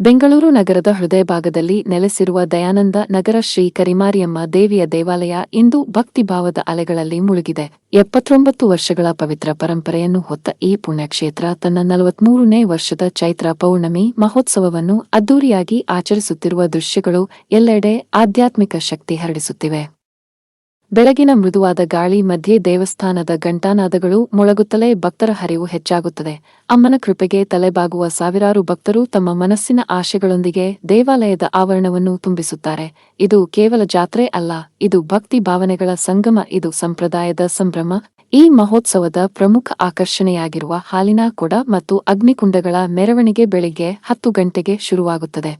ಬೆಂಗಳೂರು ನಗರದ ಹೃದಯ ಭಾಗದಲ್ಲಿ ನೆಲೆಸಿರುವ ದಯಾನಂದ ನಗರ ಶ್ರೀ ಕರಿಮಾರಿಯಮ್ಮ ದೇವಿಯ ದೇವಾಲಯ ಇಂದು ಭಕ್ತಿಭಾವದ ಅಲೆಗಳಲ್ಲಿ ಮುಳುಗಿದೆ. 79 ವರ್ಷಗಳ ಪವಿತ್ರ ಪರಂಪರೆಯನ್ನು ಹೊತ್ತ ಈ ಪುಣ್ಯಕ್ಷೇತ್ರ ತನ್ನ 43ನೇ ವರ್ಷದ ಚೈತ್ರ ಪೌರ್ಣಮಿ ಮಹೋತ್ಸವವನ್ನು ಅದ್ದೂರಿಯಾಗಿ ಆಚರಿಸುತ್ತಿರುವ ದೃಶ್ಯಗಳು ಎಲ್ಲೆಡೆ ಆಧ್ಯಾತ್ಮಿಕ ಶಕ್ತಿ ಹರಡಿಸುತ್ತಿವೆ. ಬೆಳಗಿನ ಮೃದುವಾದ ಗಾಳಿ ಮಧ್ಯೆ ದೇವಸ್ಥಾನದ ಘಂಟಾನಾದಗಳು ಮೊಳಗುತ್ತಲೇ ಭಕ್ತರ ಹರಿವು ಹೆಚ್ಚಾಗುತ್ತದೆ. ಅಮ್ಮನ ಕೃಪೆಗೆ ತಲೆಬಾಗುವ ಸಾವಿರಾರು ಭಕ್ತರು ತಮ್ಮ ಮನಸ್ಸಿನ ಆಶೆಗಳೊಂದಿಗೆ ದೇವಾಲಯದ ಆವರಣವನ್ನು ತುಂಬಿಸುತ್ತಾರೆ. ಇದು ಕೇವಲ ಜಾತ್ರೆ ಅಲ್ಲ, ಇದು ಭಕ್ತಿ ಭಾವನೆಗಳ ಸಂಗಮ, ಇದು ಸಂಪ್ರದಾಯದ ಸಂಭ್ರಮ. ಈ ಮಹೋತ್ಸವದ ಪ್ರಮುಖ ಆಕರ್ಷಣೆಯಾಗಿರುವ ಹಾಲಿನ ಕೊಡ ಮತ್ತು ಅಗ್ನಿಕುಂಡಗಳ ಮೆರವಣಿಗೆ ಬೆಳಿಗ್ಗೆ 10 ಗಂಟೆಗೆ ಶುರುವಾಗುತ್ತದೆ.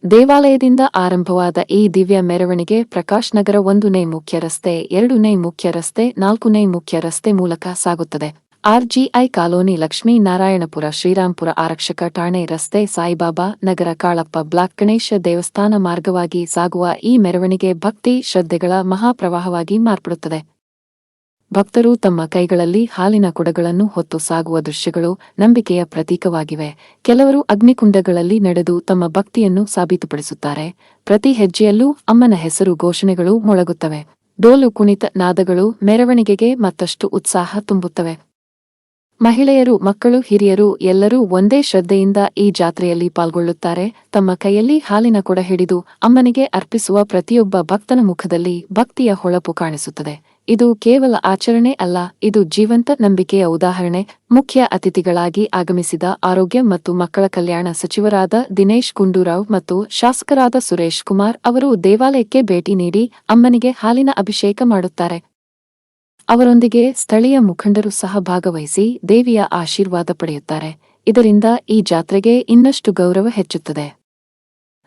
ದೇವಾಲಯದಿಂದ ಆರಂಭವಾದ ಈ ದಿವ್ಯ ಮೆರವಣಿಗೆ ಪ್ರಕಾಶ್ ನಗರ 1ನೇ ಮುಖ್ಯ ರಸ್ತೆ, 2ನೇ ಮುಖ್ಯ ರಸ್ತೆ, 4ನೇ ಮುಖ್ಯ ರಸ್ತೆ ಮೂಲಕ ಸಾಗುತ್ತದೆ. ಆರ್ಜಿಐ ಕಾಲೋನಿ, ಲಕ್ಷ್ಮೀ ನಾರಾಯಣಪುರ, ಶ್ರೀರಾಂಪುರ ಆರಕ್ಷಕ ಠಾಣೆ ರಸ್ತೆ, ಸಾಯಿಬಾಬಾ ನಗರ, ಕಾಳಪ್ಪ ಬ್ಲಾಕ್, ಗಣೇಶ ದೇವಸ್ಥಾನ ಮಾರ್ಗವಾಗಿ ಸಾಗುವ ಈ ಮೆರವಣಿಗೆ ಭಕ್ತಿ ಶ್ರದ್ಧೆಗಳ ಮಹಾಪ್ರವಾಹವಾಗಿ ಮಾರ್ಪಡುತ್ತದೆ. ಭಕ್ತರು ತಮ್ಮ ಕೈಗಳಲ್ಲಿ ಹಾಲಿನ ಕೊಡಗಳನ್ನು ಹೊತ್ತು ಸಾಗುವ ದೃಶ್ಯಗಳು ನಂಬಿಕೆಯ ಪ್ರತೀಕವಾಗಿವೆ. ಕೆಲವರು ಅಗ್ನಿಕುಂಡಗಳಲ್ಲಿ ನಡೆದು ತಮ್ಮ ಭಕ್ತಿಯನ್ನು ಸಾಬೀತುಪಡಿಸುತ್ತಾರೆ. ಪ್ರತಿ ಹೆಜ್ಜೆಯಲ್ಲೂ ಅಮ್ಮನ ಹೆಸರು ಘೋಷಣೆಗಳು ಮೊಳಗುತ್ತವೆ. ಡೋಲು ಕುಣಿತ ನಾದಗಳು ಮೆರವಣಿಗೆಗೆ ಮತ್ತಷ್ಟು ಉತ್ಸಾಹ ತುಂಬುತ್ತವೆ. ಮಹಿಳೆಯರು, ಮಕ್ಕಳು, ಹಿರಿಯರು ಎಲ್ಲರೂ ಒಂದೇ ಶ್ರದ್ಧೆಯಿಂದ ಈ ಜಾತ್ರೆಯಲ್ಲಿ ಪಾಲ್ಗೊಳ್ಳುತ್ತಾರೆ. ತಮ್ಮ ಕೈಯಲ್ಲಿ ಹಾಲಿನ ಕೊಡ ಹಿಡಿದು ಅಮ್ಮನಿಗೆ ಅರ್ಪಿಸುವ ಪ್ರತಿಯೊಬ್ಬ ಭಕ್ತನ ಮುಖದಲ್ಲಿ ಭಕ್ತಿಯ ಹೊಳಪು ಕಾಣಿಸುತ್ತದೆ. ಇದು ಕೇವಲ ಆಚರಣೆ ಅಲ್ಲ, ಇದು ಜೀವಂತ ನಂಬಿಕೆಯ ಉದಾಹರಣೆ. ಮುಖ್ಯ ಅತಿಥಿಗಳಾಗಿ ಆಗಮಿಸಿದ ಆರೋಗ್ಯ ಮತ್ತು ಮಕ್ಕಳ ಕಲ್ಯಾಣ ಸಚಿವರಾದ ದಿನೇಶ್ ಗುಂಡೂರಾವ್ ಮತ್ತು ಶಾಸಕರಾದ ಸುರೇಶ್ ಕುಮಾರ್ ಅವರು ದೇವಾಲಯಕ್ಕೆ ಭೇಟಿ ನೀಡಿ ಅಮ್ಮನಿಗೆ ಹಾಲಿನ ಅಭಿಷೇಕ ಮಾಡುತ್ತಾರೆ. ಅವರೊಂದಿಗೆ ಸ್ಥಳೀಯ ಮುಖಂಡರು ಸಹ ಭಾಗವಹಿಸಿ ದೇವಿಯ ಆಶೀರ್ವಾದ ಪಡೆಯುತ್ತಾರೆ. ಇದರಿಂದ ಈ ಜಾತ್ರೆಗೆ ಇನ್ನಷ್ಟು ಗೌರವ ಹೆಚ್ಚುತ್ತದೆ.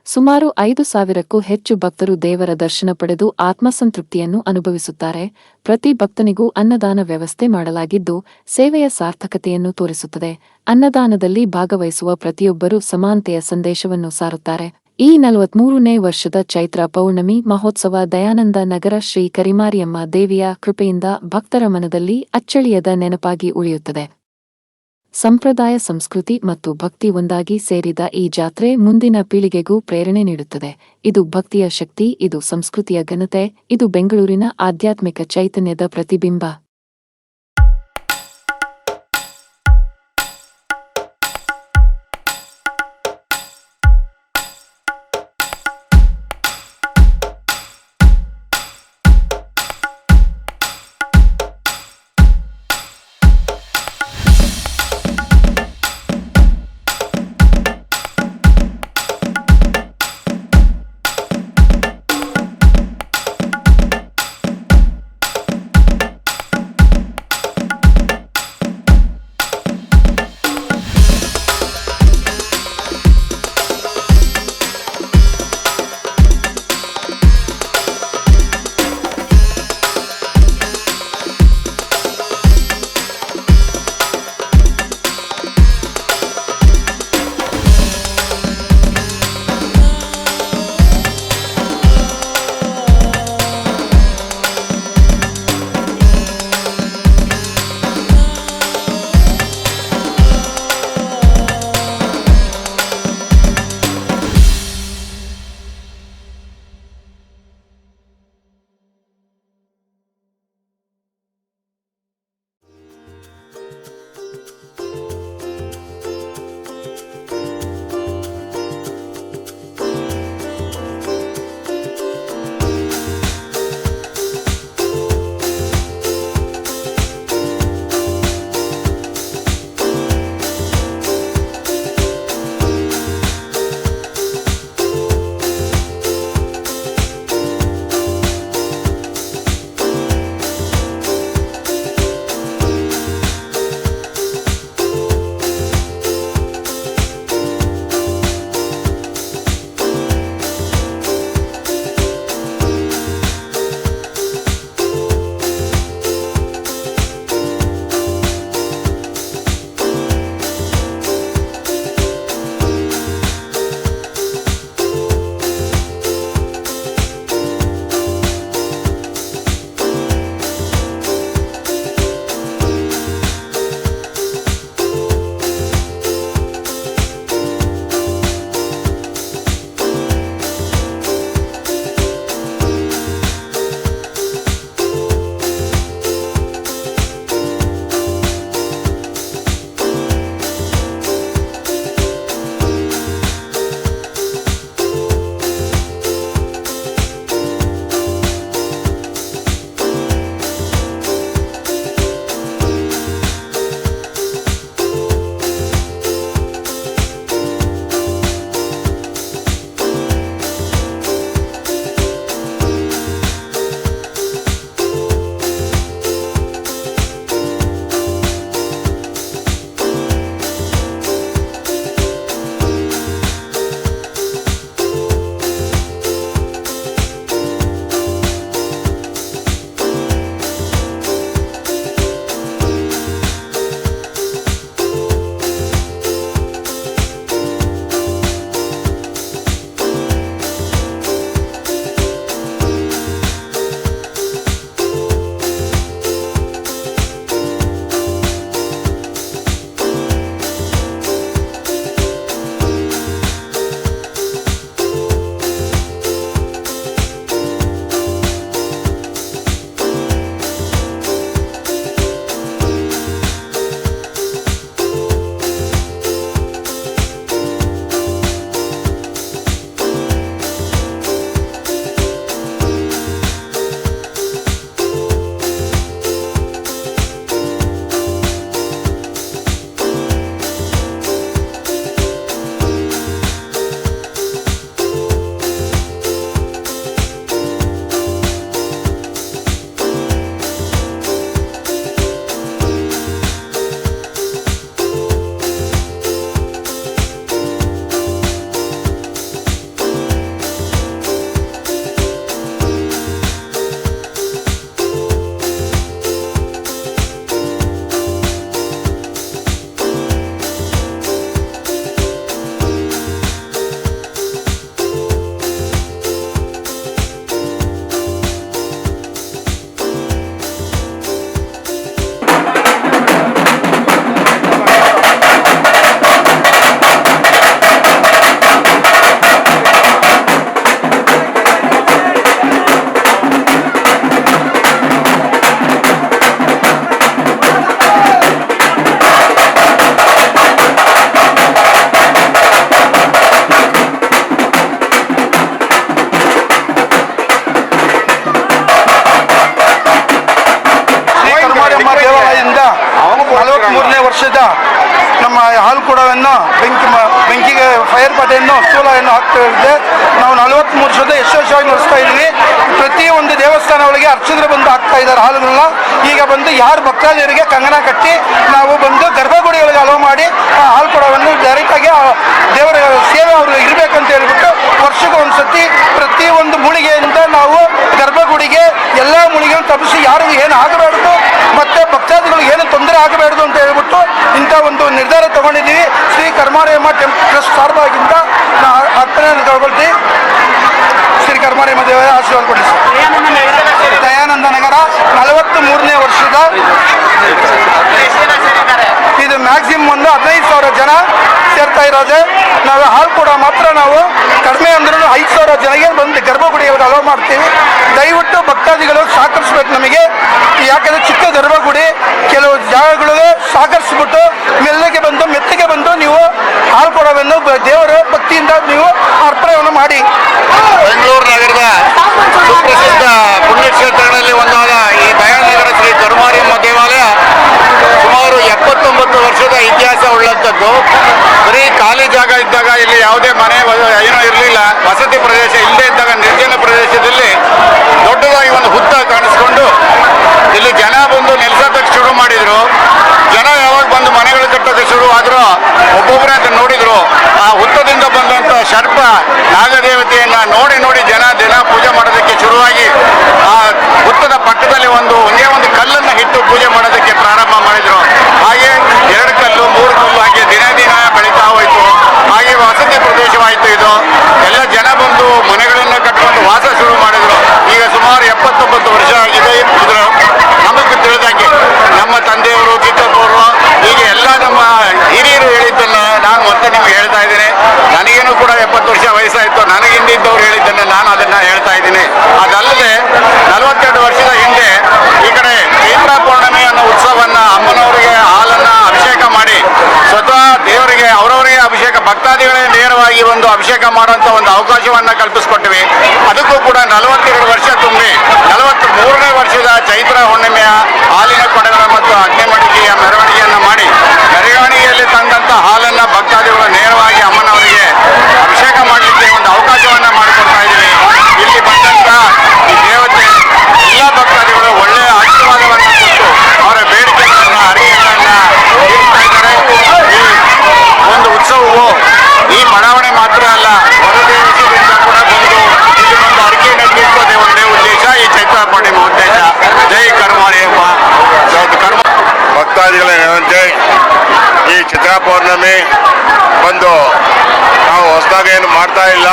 ಸುಮಾರು 5,000ಕ್ಕೂ ಹೆಚ್ಚು ಭಕ್ತರು ದೇವರ ದರ್ಶನ ಪಡೆದು ಆತ್ಮಸಂತೃಪ್ತಿಯನ್ನು ಅನುಭವಿಸುತ್ತಾರೆ. ಪ್ರತಿ ಭಕ್ತನಿಗೂ ಅನ್ನದಾನ ವ್ಯವಸ್ಥೆ ಮಾಡಲಾಗಿದ್ದು, ಸೇವೆಯ ಸಾರ್ಥಕತೆಯನ್ನು ತೋರಿಸುತ್ತದೆ. ಅನ್ನದಾನದಲ್ಲಿ ಭಾಗವಹಿಸುವ ಪ್ರತಿಯೊಬ್ಬರೂ ಸಮಾನತೆಯ ಸಂದೇಶವನ್ನು ಸಾರುತ್ತಾರೆ. ಈ 43ನೇ ವರ್ಷದ ಚೈತ್ರ ಪೌರ್ಣಮಿ ಮಹೋತ್ಸವ ದಯಾನಂದ ನಗರ ಶ್ರೀ ಕರಿಮಾರಿಯಮ್ಮ ದೇವಿಯ ಕೃಪೆಯಿಂದ ಭಕ್ತರ ಮನದಲ್ಲಿ ಅಚ್ಚಳಿಯದ ನೆನಪಾಗಿ ಉಳಿಯುತ್ತದೆ. ಸಂಪ್ರದಾಯ, ಸಂಸ್ಕೃತಿ ಮತ್ತು ಭಕ್ತಿ ಒಂದಾಗಿ ಸೇರಿದ ಈ ಜಾತ್ರೆ ಮುಂದಿನ ಪೀಳಿಗೆಗೂ ಪ್ರೇರಣೆ ನೀಡುತ್ತದೆ. ಇದು ಭಕ್ತಿಯ ಶಕ್ತಿ, ಇದು ಸಂಸ್ಕೃತಿಯ ಘನತೆ, ಇದು ಬೆಂಗಳೂರಿನ ಆಧ್ಯಾತ್ಮಿಕ ಚೈತನ್ಯದ ಪ್ರತಿಬಿಂಬ. ವರ್ಷದ ನಮ್ಮ ಹಾಲು ಕೊಡವನ್ನು ಬೆಂಕಿಗೆ ಫೈರ್ ಪದೆಯನ್ನು ಸ್ಥೂಲವನ್ನು ಹಾಕ್ತಾ ಇದ್ದೆ. ನಾವು 43 ವರ್ಷದ ಯಶಸ್ವಿಯಾಗಿ ನಡೆಸ್ತಾ ಇದ್ದೀವಿ. ಪ್ರತಿಯೊಂದು ದೇವಸ್ಥಾನ ಒಳಗೆ ಅರ್ಚಕರು ಬಂದು ಹಾಕ್ತಾ ಇದ್ದಾರೆ ಹಾಲುಗಳನ್ನ. ಈಗ ಬಂದು ಯಾರು ಭಕ್ತಾದಿಯರಿಗೆ ಕಂಗನ ಕಟ್ಟಿ ನಾವು ಬಂದು ಗರ್ಭಗುಡಿಗಳಿಗೆ ಅಲೋ ಮಾಡಿ ಆ ಹಾಲು ಕೊಡವನ್ನು ಡೈರೆಕ್ಟಾಗಿ ದೇವರ ಸೇವೆ ಅವರು ಇರಬೇಕಂತ ಹೇಳ್ಬಿಟ್ಟು ವರ್ಷಕ್ಕೆ ಒಂದು ಸತಿ ಪ್ರತಿಯೊಂದು ಮೂಲಿಗೆಯಿಂದ ನಾವು ಗರ್ಭಗುಡಿಗೆ ಎಲ್ಲ ಮೂಲಿಗೆಯನ್ನು ತಪ್ಪಿಸಿ ಯಾರಿಗೂ ಏನು ಆಗಬಾರ್ದು ಮತ್ತು ಭಕ್ತಾದಿಗಳಿಗೆ ಏನು ತೊಂದರೆ ಆಗಬಾರ್ದು ಅಂತ ಹೇಳ್ಬಿಟ್ಟು ಇಂಥ ಒಂದು ನಿರ್ಧಾರ ತಗೊಂಡಿದ್ದೀವಿ. ಶ್ರೀ ಕರ್ಮಾರಯಮ್ಮ ಟ್ರಸ್ಟ್ ಸಾರ್ವಾಗಿಂದ ಅರ್ಪಣೆಯನ್ನು ತಗೊಳ್ತೀವಿ. ಶ್ರೀ ಕರ್ಮಾರಯಮ್ಮ ದೇವರ ಆಶೀರ್ವಾದ ಕೊಡಿ ಸರ್. ದಯಾನಂದ ನಗರ 43ನೇ ವರ್ಷದ ಇದು ಮ್ಯಾಕ್ಸಿಮಮ್ ಒಂದು 15,000 ಜನ ಸೇರ್ತಾ ಇರೋದೆ. ನಾವು ಹಾಲು ಕೂಡ ಮಾತ್ರ ನಾವು ಕಡಿಮೆ ಅಂದ್ರೂ 5,000 ಜನಗೆ ಬಂದು ಗರ್ಭಗುಡಿಯವರು ಅಲೋ ಮಾಡ್ತೀವಿ. ದಯವಿಟ್ಟು ಭಕ್ತಾದಿಗಳು ಸಹಕರಿಸ್ಬೇಕು ನಮಗೆ. ಯಾಕಂದರೆ ಚಿಕ್ಕ ಗರ್ಭಗುಡಿ ಕೆಲವು ಜಾಗಗಳಿಗೆ ಸಹಕರಿಸ್ಬಿಟ್ಟು ಮೆತ್ತಗೆ ಬಂದು ನೀವು ಹಾಲು ಕೊಡೋವನ್ನು ದೇವರ ಭಕ್ತಿಯಿಂದ ನೀವು ಅರ್ಪಣೆಯನ್ನು ಮಾಡಿ. ಬೆಂಗಳೂರು ನಗರದ ಸುಪ್ರಸಿದ್ಧ ಪುಣ್ಯಕ್ಷೇತ್ರಗಳಲ್ಲಿ ಒಂದಾದ ಈ ದಯಾನಗರ ಶ್ರೀ ಕರ್ಮಾರಮ್ಮ ದೇವಾಲಯ ಸುಮಾರು 79 ವರ್ಷದ ಇತಿಹಾಸ ಉಳ್ಳಂಥದ್ದು. ಬರೀ ಖಾಲಿ ಜಾಗ ಇದ್ದಾಗ ಇಲ್ಲಿ ಯಾವುದೇ ಮನೆ ಏನೋ ಇರಲಿಲ್ಲ, ವಸತಿ ಪ್ರದೇಶ ಇಲ್ಲದೆ ಇದ್ದಾಗ ನಿರ್ಜನ ಪ್ರದೇಶದಲ್ಲಿ ದೊಡ್ಡದಾಗಿ ಒಂದು ಹುತ್ತ ಕಾಣಿಸ್ಕೊಂಡು ಇಲ್ಲಿ ಜನ ಬಂದು ನೆಲೆಸೋದಕ್ಕೆ ಶುರು ಮಾಡಿದರು. ಜನ ಯಾವಾಗ ಬಂದು ಮನೆಗಳು ಕಟ್ಟೋದಕ್ಕೆ ಶುರು ಆದರೂ ಒಬ್ಬೊಬ್ಬರೇ ಅಂತ ನೋಡಿದರು. ಆ ಹುತ್ತದಿಂದ ಬಂದಂಥ ಸರ್ಪ ನಾಗದೇವತೆಯನ್ನು ನೋಡಿ ಜನ ದಿನ ಪೂಜೆ ಮಾಡೋದಕ್ಕೆ ಶುರುವಾಗಿ ಆ ಹುತ್ತದ ಪಕ್ಕದಲ್ಲಿ ಒಂದೇ ಒಂದು ಕಲ್ಲನ್ನು ಇಟ್ಟು ಪೂಜೆ ಮಾಡೋದಕ್ಕೆ ಪ್ರಾರಂಭ ಮಾಡಿದರು. ಹಾಗೆ 2 ಕಲ್ಲು 3 ಕಲ್ಲು ಹಾಗೆ ದಿನ ಬೆಳೀತಾ ಹೋಯಿತು. ಹಾಗೆ ವಸತಿ ಪ್ರದೇಶವಾಯಿತು. ಇದು ಎಲ್ಲ ಜನ ಬಂದು ಮನೆಗಳನ್ನು ಕಟ್ಟಿಕೊಂಡು ವಾಸ ಶುರು ಮಾಡಿದರು. ಈಗ ಸುಮಾರು 79 ವರ್ಷ ಆಗಿದೆ. ಇದರ ನಮಗೆ ತಿಳಿದಂಗೆ ನಮ್ಮ ತಂದೆಯವರು, ಚಿಕ್ಕಪ್ಪವರು, ಹೀಗೆ ಎಲ್ಲ ನಮ್ಮ ಹಿರಿಯರು ಹೇಳಿದ್ದನ್ನು ನಾನು ಮತ್ತೆ ನಿಮ್ಗೆ ಹೇಳ್ತಾ ಇದ್ದೀನಿ. ನನಗೇನು ಕೂಡ 70 ವರ್ಷ ವಯಸ್ಸಾಯಿತು. ನನಗೆ ಹಿಂದಿದ್ದವ್ರು ಹೇಳಿದ್ದನ್ನು ನಾನು ಅದನ್ನು ಹೇಳ್ತಾ ಇದ್ದೀನಿ. ಅದಲ್ಲದೆ 42 ವರ್ಷದ ಹಿಂದೆ ಈ ಕಡೆ ಚೈತ್ರ ಪೌರ್ಣಮಿ ಅನ್ನೋ ಉತ್ಸವವನ್ನು ಅಮ್ಮನವರಿಗೆ ಹಾಲನ್ನು ಅಭಿಷೇಕ ಮಾಡಿ ಸ್ವತಃ ದೇವರಿಗೆ ಅವರವರಿಗೆ ಅಭಿಷೇಕ ಭಕ್ತಾದಿಗಳೇ ನೇರವಾಗಿ ಒಂದು ಅಭಿಷೇಕ ಮಾಡುವಂಥ ಒಂದು ಅವಕಾಶವನ್ನು ಕಲ್ಪಿಸ್ಕೊಟ್ಟಿವಿ. ಅದಕ್ಕೂ ಕೂಡ 42 ವರ್ಷ ತುಂಬಿ 43ನೇ ವರ್ಷದ ಚೈತ್ರ ಹುಣ್ಣಿಮೆಯ ಹಾಲಿನ ಕೊಡಗಳ ಮತ್ತು ಅಗ್ನಿಮಡಿಕೆಯ ಮೆರವಣಿಗೆಯನ್ನು ಮಾಡಿ ಮೆರವಣಿಗೆಯಲ್ಲಿ ತಂದಂಥ ಹಾಲನ್ನು ಭಕ್ತಾದಿಗಳು ನೇರವಾಗಿ ಅಮ್ಮನವರಿಗೆ ಅಭಿಷೇಕ ಮಾಡಲಿಕ್ಕೆ ಒಂದು ಅವಕಾಶವನ್ನು ಮಾಡಿಕೊಡ್ತಾ ಇದ್ದೀವಿ. ಇಲ್ಲಿ ಬಂದಂಥ ಈ ದೇವತೆ ಎಲ್ಲ ಭಕ್ತಾದಿಗಳು ಒಳ್ಳೆಯ ಆಶೀರ್ವಾದವನ್ನು ಕೊಟ್ಟು ಅವರ ಬೇಡಿಕೆಗಳನ್ನು ಅರಿಕೆಗಳನ್ನು ತೀರಿಸ್ತಾ ಇದ್ದಾರೆ. ಈ ಒಂದು ಉತ್ಸವವು ಈ ಬಡಾವಣೆ ಮಾತ್ರ ಅಲ್ಲ, ಹೊರದೇಶದಿಂದ ಕೂಡ ಬಂದು ಇಲ್ಲಿ ಒಂದು ಅರಿಕೆಯನ್ನು ತೀರಿಸೋದೇ ಒಂದೇ ಉದ್ದೇಶ ಈ ಚೈತ್ರ ಪೂರ್ಣಿಮೆ ಉದ್ದೇಶ. ಜೈ ಕರ್ಮಾರಯಮ್ಮ. ಭಕ್ತಾದಿಗಳೇನಂತೆ ಈ ಚಿತ್ರ ಪೌರ್ಣಮಿ ಬಂದು ನಾವು ಹೊಸದಾಗಿ ಏನು ಮಾಡ್ತಾ ಇಲ್ಲ.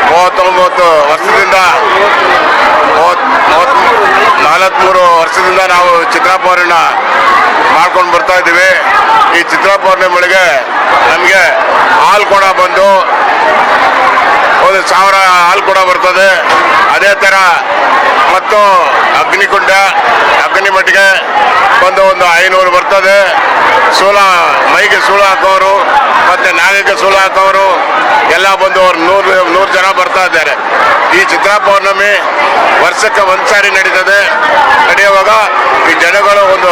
39 ವರ್ಷದಿಂದ 43 ವರ್ಷದಿಂದ ನಾವು ಚಿತ್ರ ಪೌರ್ಣಿಮೆ ಮಾಡ್ಕೊಂಡು ಬರ್ತಾ ಇದ್ದೀವಿ. ಈ ಚಿತ್ರ ಪೌರ್ಣಿಮೆಗಳಿಗೆ ನಮಗೆ ಹಾಲು ಕೂಡ ಬಂದು 1,000 ಹಾಲು ಕೂಡ ಬರ್ತದೆ. ಅದೇ ಥರ ಮತ್ತು ಅಗ್ನಿಮಟ್ಟಿಗೆ ಬಂದು ಒಂದು 500 ಬರ್ತದೆ. ಮೈಗೆ ಸೂಳು ಹಾಕೋರು ಮತ್ತು ನಾಗಕ್ಕೆ ಸೂಳು ಹಾಕೋರು ಎಲ್ಲ ಬಂದು ಅವ್ರು 100 ಜನ ಬರ್ತಾ ಇದ್ದಾರೆ. ಈ ಚಿತ್ರ ಪೌರ್ಣಮಿ ವರ್ಷಕ್ಕೆ ಒಂದು ಸಾರಿ ನಡೆಯುವಾಗ ಈ ಜನಗಳು ಒಂದು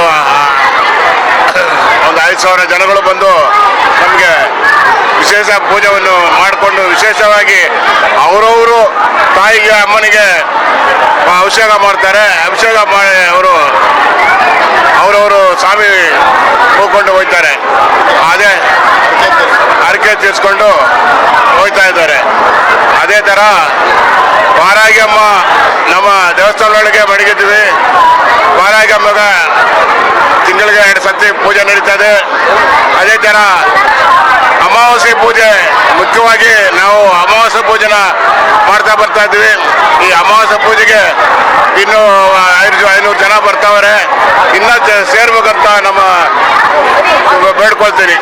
5,000 ಜನಗಳು ಬಂದು ನಮಗೆ ವಿಶೇಷ ಪೂಜೆಯನ್ನು ಮಾಡಿಕೊಂಡು ವಿಶೇಷವಾಗಿ ಅವರವರು ತಾಯಿಗೆ ಅಮ್ಮನಿಗೆ ಅಭಿಷೇಕ ಮಾಡ್ತಾರೆ. ಅಭಿಷೇಕ ಮಾಡಿ ಅವರವರು ಸ್ವಾಮಿ ಹೋಗ್ಕೊಂಡು ಹೋಗ್ತಾರೆ. ಅದೇ ಹರಕೆ ತೀರಿಸ್ಕೊಂಡು ಹೋಗ್ತಾ ಇದ್ದಾರೆ. ಅದೇ ಥರ ವಾರಾಗಿ ಅಮ್ಮ ನಮ್ಮ ದೇವಸ್ಥಾನದೊಳಗೆ ಮಡಗಿದ್ವಿ. ವಾರಾಗಿ ಅಮ್ಮಗೆ ತಿಂಗಳಿಗೆ 2 ಸತಿ ಪೂಜೆ ನಡೀತದೆ. ಅದೇ ಥರ ಅಮಾವಾಸ್ಯೆ ಪೂಜೆ ಮುಖ್ಯವಾಗಿ ನಾವು ಅಮಾವಾಸ್ಯೆ ಪೂಜೆನ ಮಾಡ್ತಾ ಬರ್ತಾ ಇದ್ವಿ. ಈ ಅಮಾವಾಸ್ಯೆ ಪೂಜೆಗೆ ಇನ್ನೂ 500 ಜನ ಬರ್ತಾವ್ರೆ. ಇನ್ನೂ ಸೇರ್ಬೇಕಂತ ನಮ್ಮ ಬೇಡ್ಕೊಳ್ತೀನಿ.